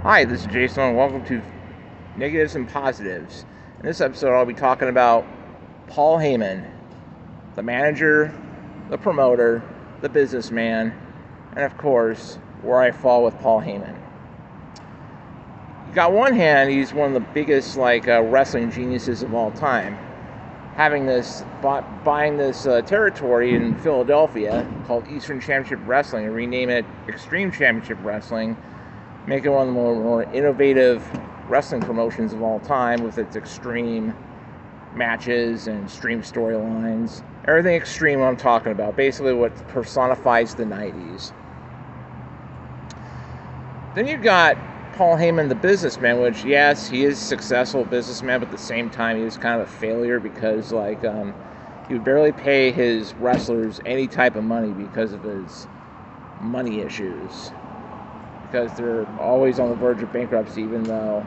Hi, this is Jason, and welcome to Negatives and Positives. In this episode, I'll be talking about Paul Heyman, the manager, the promoter, the businessman, and of course, where I fall with Paul Heyman. You got one hand, he's one of the biggest wrestling geniuses of all time. Buying this territory in Philadelphia called Eastern Championship Wrestling and rename it Extreme Championship Wrestling, make it one of the more innovative wrestling promotions of all time with its extreme matches and extreme storylines. Everything extreme I'm talking about. Basically what personifies the 90s. Then you've got Paul Heyman, the businessman, which, yes, he is a successful businessman, but at the same time he was kind of a failure because he would barely pay his wrestlers any type of money because of his money issues. Because they're always on the verge of bankruptcy, even though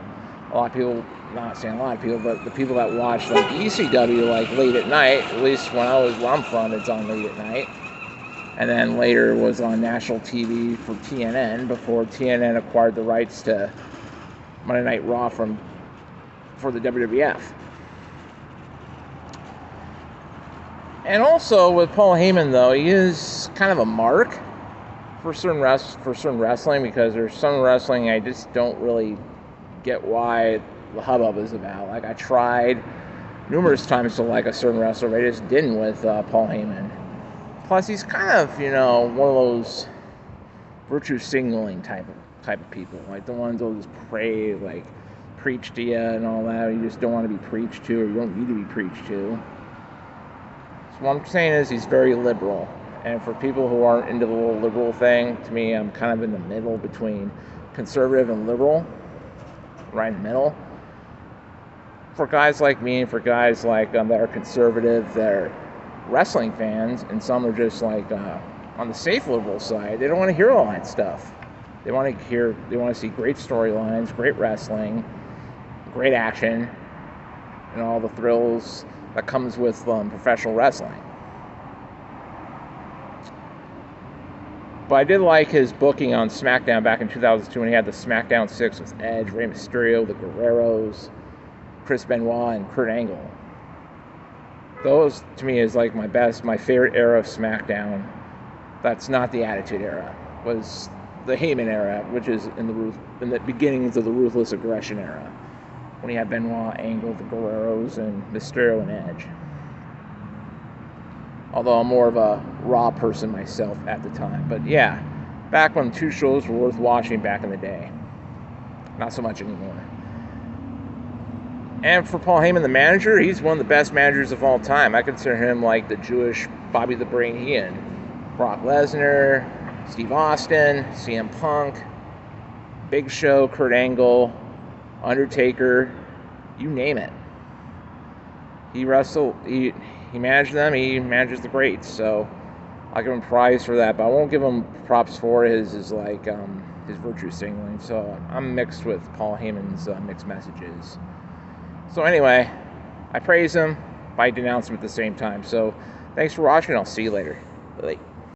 a lot of people, not saying a lot of people, but the people that watch ECW late at night, at least where I'm from, it's on late at night. And then later was on national TV for TNN before TNN acquired the rights to Monday Night Raw for the WWF. And also with Paul Heyman, though, he is kind of a mark for certain wrestling, because there's some wrestling I just don't really get why the hubbub is about. I tried numerous times to like a certain wrestler, but I just didn't with Paul Heyman. Plus, he's kind of, one of those virtue signaling type of people, like the ones that'll just preach to you and all that. You just don't want to be preached to, or you don't need to be preached to. So what I'm saying is he's very liberal. And for people who aren't into the little liberal thing, to me, I'm kind of in the middle between conservative and liberal, right in the middle. For guys like me, and for guys that are conservative, that are wrestling fans, and some are just on the safe liberal side, they don't want to hear all that stuff. They want to see great storylines, great wrestling, great action, and all the thrills that comes with professional wrestling. But I did like his booking on SmackDown back in 2002 when he had the SmackDown 6 with Edge, Rey Mysterio, the Guerreros, Chris Benoit, and Kurt Angle. Those, to me, is my favorite era of SmackDown. That's not the Attitude Era. Was the Heyman era, which is in the beginnings of the Ruthless Aggression era, when he had Benoit, Angle, the Guerreros, and Mysterio and Edge. Although I'm more of a Raw person myself at the time. But yeah, back when two shows were worth watching back in the day. Not so much anymore. And for Paul Heyman, the manager, he's one of the best managers of all time. I consider him like the Jewish Bobby the Brain Heenan. Brock Lesnar, Steve Austin, CM Punk, Big Show, Kurt Angle, Undertaker, you name it. He managed them, he manages the greats, so I'll give him prize for that, but I won't give him props for his virtue signaling. So I'm mixed with Paul Heyman's mixed messages. So anyway, I praise him, but I denounce him at the same time. So thanks for watching, I'll see you later. Bye.